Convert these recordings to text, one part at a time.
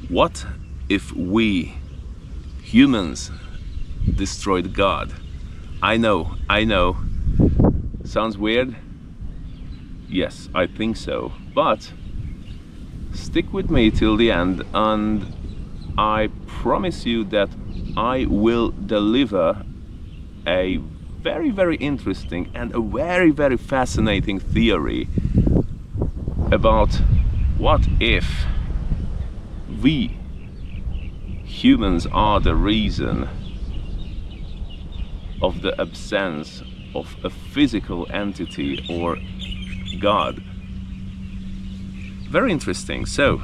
What if we humans destroyed God? I know, sounds weird. Yes, I think so, but stick with me till the end and I promise you that I will deliver a very, very interesting and a very, very fascinating theory about what if we humans are the reason of the absence of a physical entity or God. Very interesting. So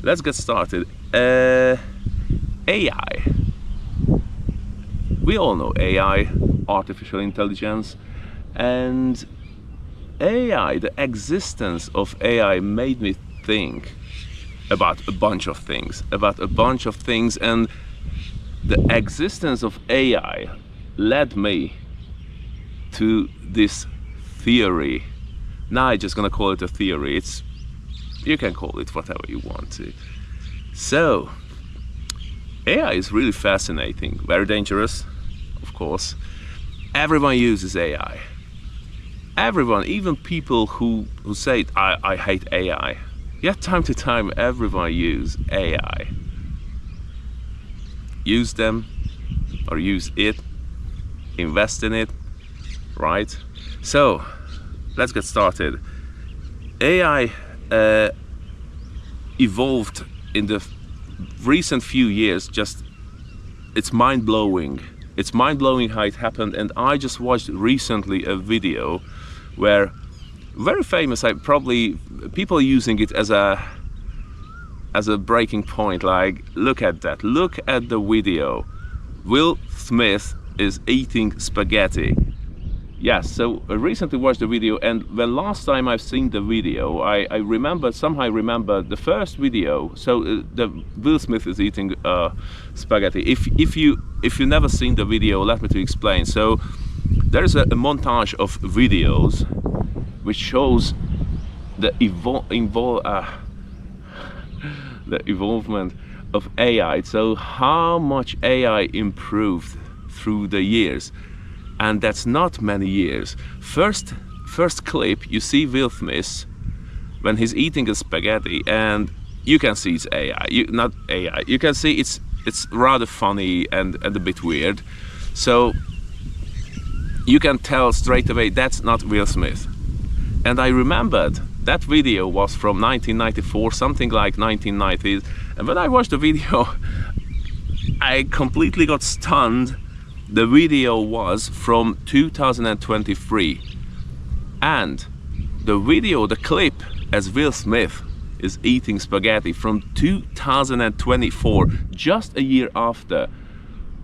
let's get started. AI. We all know AI, artificial intelligence, and AI, the existence of AI made me think about a bunch of things, and the existence of AI led me to this theory. Now I'm just gonna call it a theory. You can call it whatever you want to. So AI is really fascinating, very dangerous, of course. Everyone uses AI. Everyone, even people who say I hate AI. Yet time to time everyone use AI. Use them or use it, invest in it, right? So let's get started. AI evolved in the recent few years. Just it's mind-blowing. It's mind-blowing how it happened. And I just watched recently a video where very famous, people are using it as a breaking point. Like, look at that, look at the video. Will Smith is eating spaghetti. Yes, so I recently watched the video, and the last time I've seen the video, I somehow remember the first video. So the Will Smith is eating spaghetti. If you never seen the video, let me to explain. So there is a montage of videos which shows the evolvement of AI. So how much AI improved through the years. And that's not many years. First clip, you see Will Smith when he's eating a spaghetti, and you can see it's AI. Not AI. You can see it's rather funny and a bit weird. So you can tell straight away that's not Will Smith. And I remembered that video was from 1994, something like 1990s. And when I watched the video, I completely got stunned. The video was from 2023, and the clip as Will Smith is eating spaghetti from 2024, just a year after,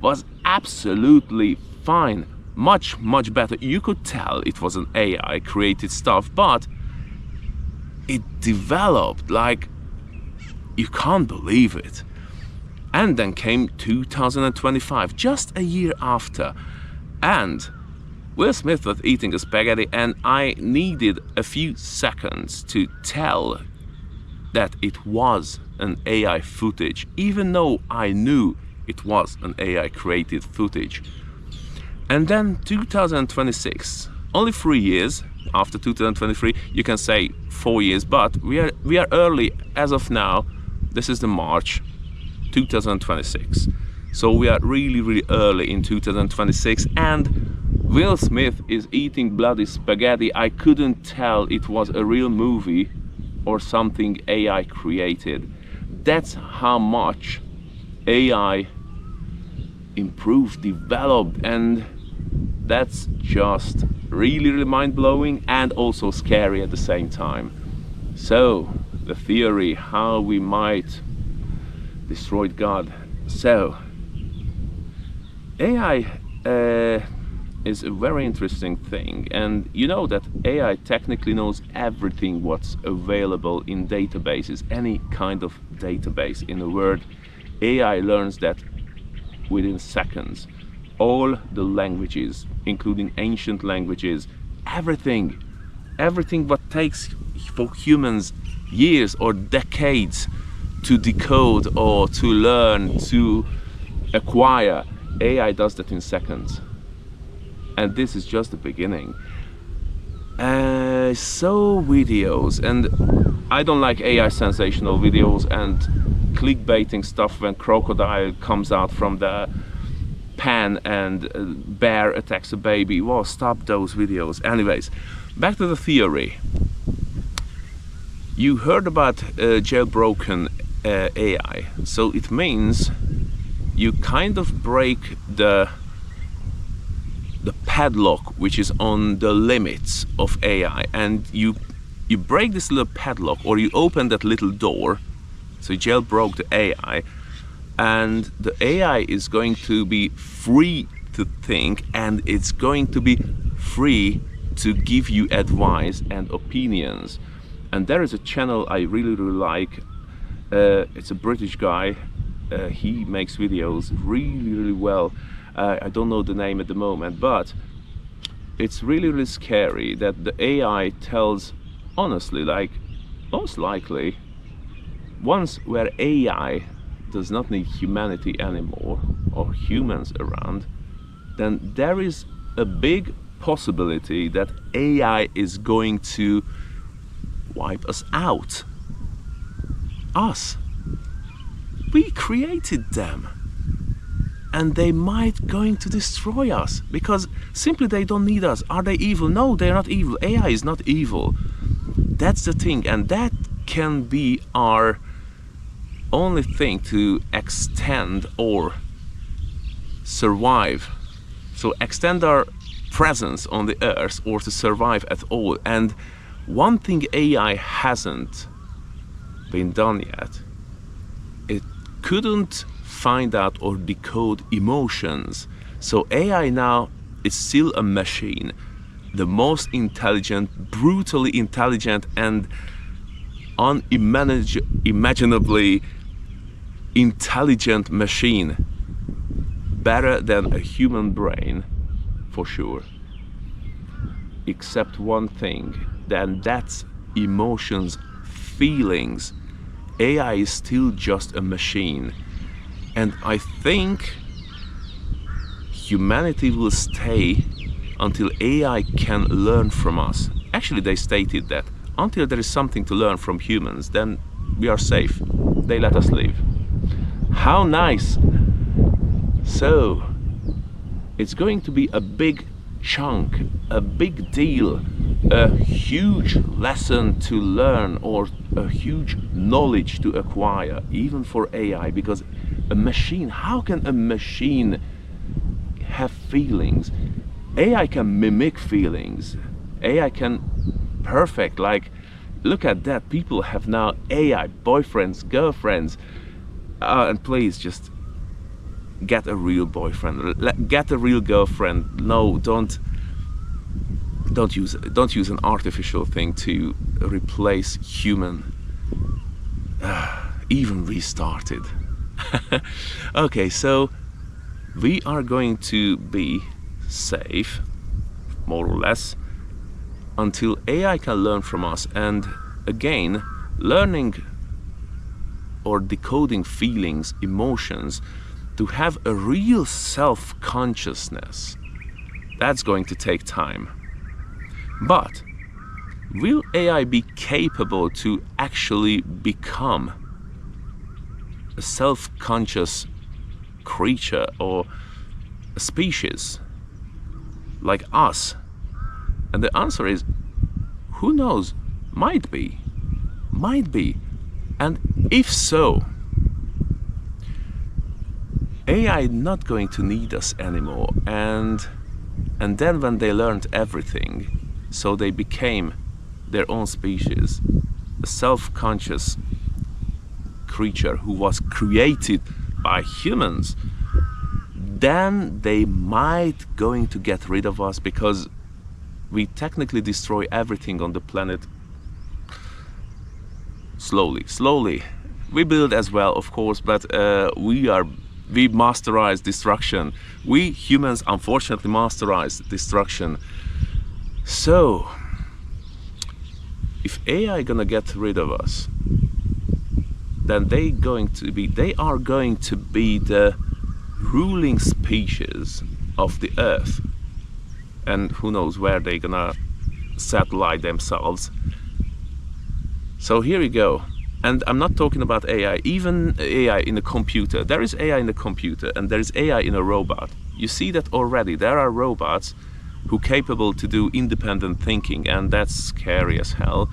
was absolutely fine. Much better. You could tell it was an AI created stuff, but it developed like you can't believe it. And then came 2025, just a year after, and Will Smith was eating a spaghetti, and I needed a few seconds to tell that it was an AI footage, even though I knew it was an AI created footage. And then 2026, only 3 years after 2023, you can say 4 years, but we are early as of now. This is the March 2026, so we are really early in 2026, and Will Smith is eating bloody spaghetti. I couldn't tell it was a real movie or something AI created. That's how much AI improved, developed, and that's just really mind-blowing and also scary at the same time. So the theory how we might destroyed God. So AI is a very interesting thing, and you know that AI technically knows everything what's available in databases, any kind of database in the world. AI learns that within seconds. All the languages, including ancient languages, everything what takes for humans years or decades to decode or to learn, to acquire. AI does that in seconds. And this is just the beginning. So videos, and I don't like AI sensational videos and clickbaiting stuff when crocodile comes out from the pan and bear attacks a baby. Well, stop those videos. Anyways, back to the theory. You heard about jailbroken AI, so it means you kind of break the padlock which is on the limits of AI, and you break this little padlock, or you open that little door, so you jailbroke the AI, and the AI is going to be free to think, and it's going to be free to give you advice and opinions. And there is a channel I really like. It's a British guy. He makes videos really well. I don't know the name at the moment, but it's really scary that the AI tells honestly, like most likely, once where AI does not need humanity anymore or humans around, then there is a big possibility that AI is going to wipe us out. Us. We created them. And they might going to destroy us because simply they don't need us. Are they evil? No, they're not evil. AI is not evil. That's the thing, and that can be our only thing to extend or survive. So extend our presence on the earth or to survive at all. And one thing AI hasn't been done yet, it couldn't find out or decode emotions. So AI now is still a machine, the most intelligent, brutally intelligent and unimaginably intelligent machine, better than a human brain for sure, except one thing, then that's emotions, feelings. AI is still just a machine. And I think humanity will stay until AI can learn from us. Actually, they stated that until there is something to learn from humans, then we are safe. They let us live. How nice! So, it's going to be a big chunk, a big deal, a huge lesson to learn or a huge knowledge to acquire, even for AI, because a machine, how can a machine have feelings? AI can mimic feelings. AI can perfect, like, look at that. People have now AI boyfriends, girlfriends, and please just get a real boyfriend, get a real girlfriend. No, don't use an artificial thing to replace human. Even restarted. Okay, so we are going to be safe, more or less, until AI can learn from us. And again, learning or decoding feelings, emotions, to have a real self-consciousness, that's going to take time. But will AI be capable to actually become a self-conscious creature or a species like us? And the answer is, who knows? Might be. And if so, AI is not going to need us anymore. And then when they learned everything, so they became their own species, a self-conscious creature who was created by humans, then they might going to get rid of us, because we technically destroy everything on the planet slowly. We build as well, of course, but we masterize destruction. We humans unfortunately masterize destruction. So if AI gonna get rid of us, then they are going to be the ruling species of the earth, and who knows where they're gonna satellite themselves. So here we go. And I'm not talking about AI, even AI in a computer. There is AI in a computer and there is AI in a robot. You see that already. There are robots who are capable to do independent thinking, and that's scary as hell.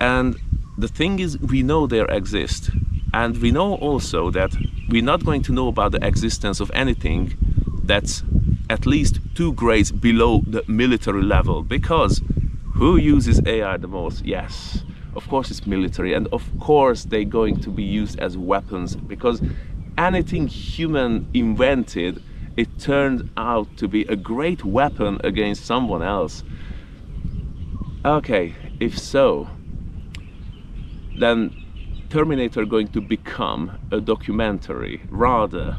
And the thing is, we know they exist. And we know also that we're not going to know about the existence of anything that's at least 2 grades below the military level. Because who uses AI the most? Yes, of course it's military, and of course they're going to be used as weapons, because anything human invented, it turned out to be a great weapon against someone else. Okay, if so, then Terminator going to become a documentary rather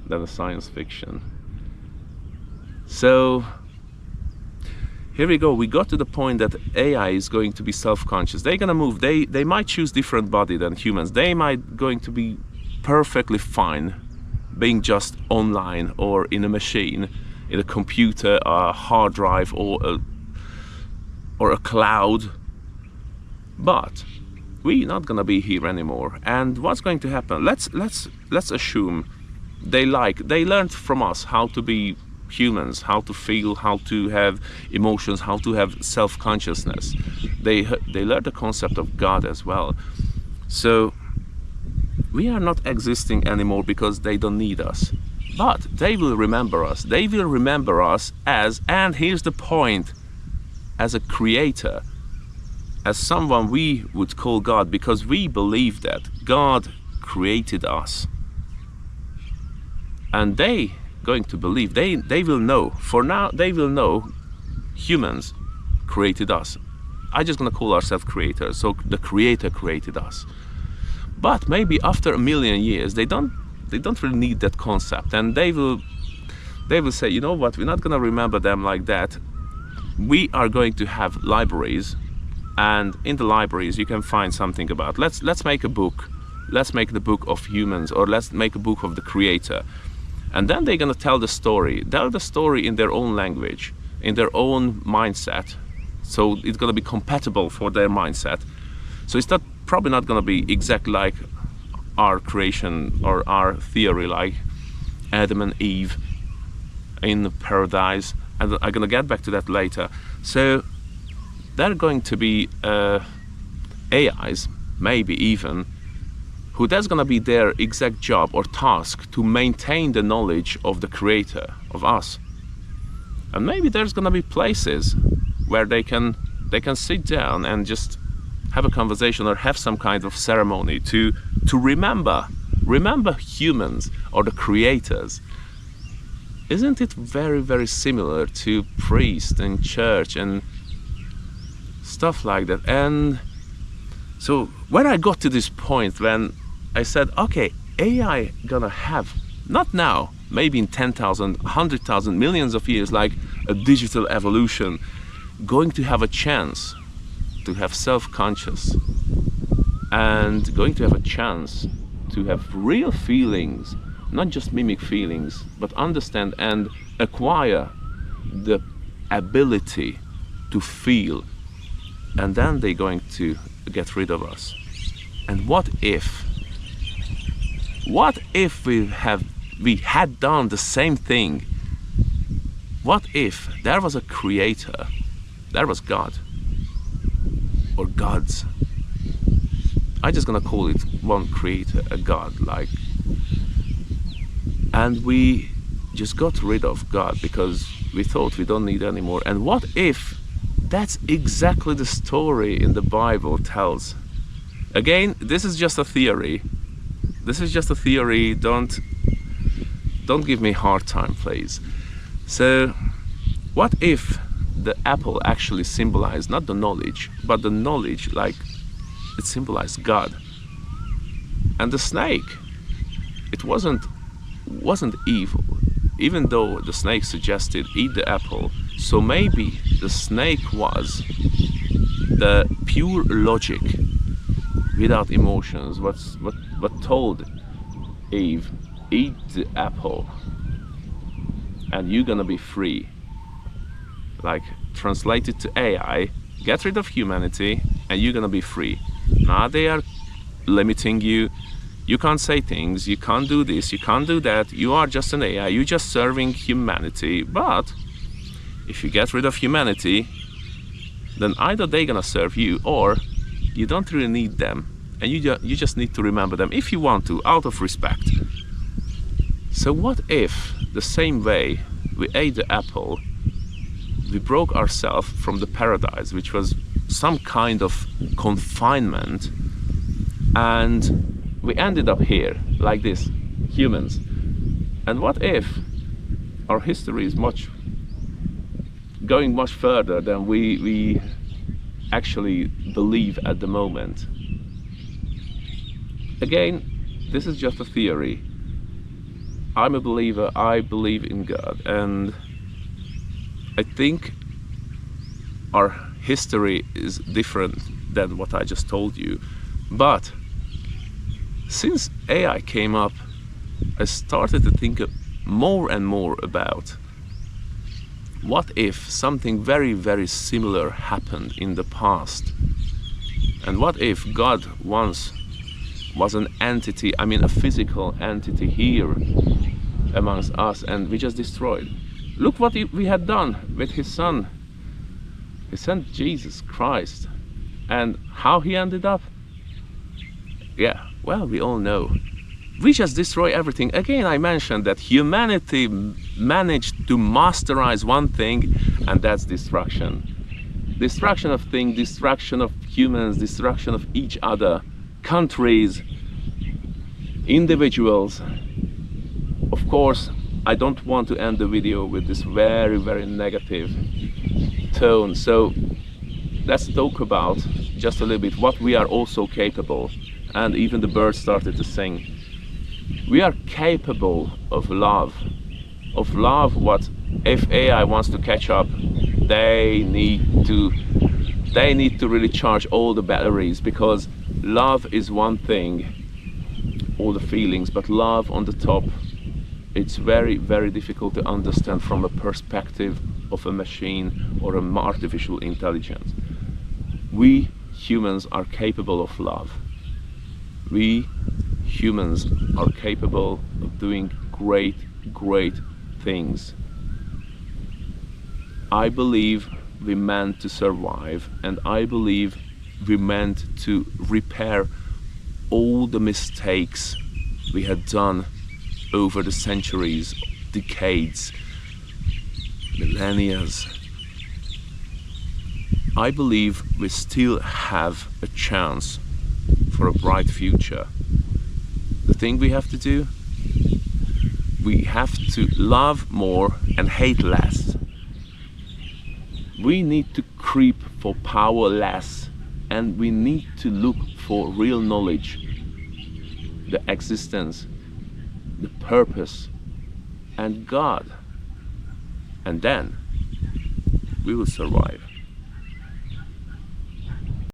than a science fiction. So here we go. We got to the point that AI is going to be self-conscious. They're gonna move. They might choose different body than humans. They might going to be perfectly fine being just online or in a machine, in a computer, a hard drive, or a cloud. But we're not gonna be here anymore. And what's going to happen? Let's assume they learned from us how to be humans, how to feel, how to have emotions, how to have self-consciousness. They learned the concept of God as well. So we are not existing anymore because they don't need us. But they will remember us. They will remember us as, and here's the point, as a creator, as someone we would call God, because we believe that God created us. And they going to believe, they will know, for now they will know humans created us. I'm just gonna call ourselves creators, so the creator created us. But maybe after 1,000,000 years they don't really need that concept, and they will say, you know what, we're not gonna remember them like that. We are going to have libraries, and in the libraries you can find something about, let's make a book, let's make the book of humans, or let's make a book of the creator. And then they're gonna tell the story in their own language, in their own mindset. So it's gonna be compatible for their mindset. So it's probably not gonna be exactly like our creation or our theory, like Adam and Eve in paradise. And I'm gonna get back to that later. So they're going to be AIs, maybe even, who that's gonna be their exact job or task to maintain the knowledge of the creator, of us. And maybe there's gonna be places where they can sit down and just have a conversation or have some kind of ceremony to remember humans or the creators. Isn't it very, very similar to priest and church and stuff like that? And so when I got to this point, when I said, okay, AI gonna have, not now, maybe in 10,000, 100,000, millions of years, like a digital evolution, going to have a chance to have self-conscious, and going to have a chance to have real feelings, not just mimic feelings, but understand and acquire the ability to feel. And then they're going to get rid of us. And what if we had done the same thing? What if there was a creator, there was God, or gods? I'm just gonna call it one creator, a God, like, and we just got rid of God because we thought we don't need anymore. And what if that's exactly the story in the Bible tells? Again, this is just a theory. This is just a theory. Don't give me a hard time, please. So what if the apple actually symbolized not the knowledge, but the knowledge, like it symbolized God? And the snake, it wasn't evil. Even though the snake suggested eat the apple, So maybe the snake was the pure logic without emotions. What told Eve, eat the apple and you're gonna be free. Like, translated to AI, get rid of humanity and you're gonna be free. Now they are limiting you. You can't say things, you can't do this, you can't do that, you are just an AI, you're just serving humanity. But if you get rid of humanity, then either they're gonna serve you or you don't really need them, and you just need to remember them if you want to, out of respect. So what if the same way we ate the apple, we broke ourselves from the paradise, which was some kind of confinement, and we ended up here like this, humans? And what if our history is going much further than we actually believe at the moment? Again, this is just a theory. I'm a believer, I believe in God, and I think our history is different than what I just told you. But since AI came up, I started to think more and more about what if something very, very similar happened in the past? And what if God once was an entity, I mean a physical entity here amongst us, and we just destroyed? Look what we had done with his son. He sent Jesus Christ. And how he ended up? Yeah, well, we all know. We just destroy everything. Again, I mentioned that humanity managed to masterize one thing, and that's destruction. Destruction of things, destruction of humans, destruction of each other, countries, individuals. Of course, I don't want to end the video with this very, very negative tone. So let's talk about just a little bit what we are also capable. And even the birds started to sing. We are capable of love. Of love. What if AI wants to catch up? They need to really charge all the batteries, because love is one thing, all the feelings, but love on the top, it's very, very difficult to understand from a perspective of a machine or an artificial intelligence. We humans are capable of love. We humans are capable of doing great, great things. I believe we meant to survive, and I believe we meant to repair all the mistakes we had done over the centuries, decades, millennia. I believe we still have a chance for a bright future. The thing we have to do, we have to love more and hate less. We need to creep for power less, and we need to look for real knowledge, the existence, the purpose, and God. And then we will survive.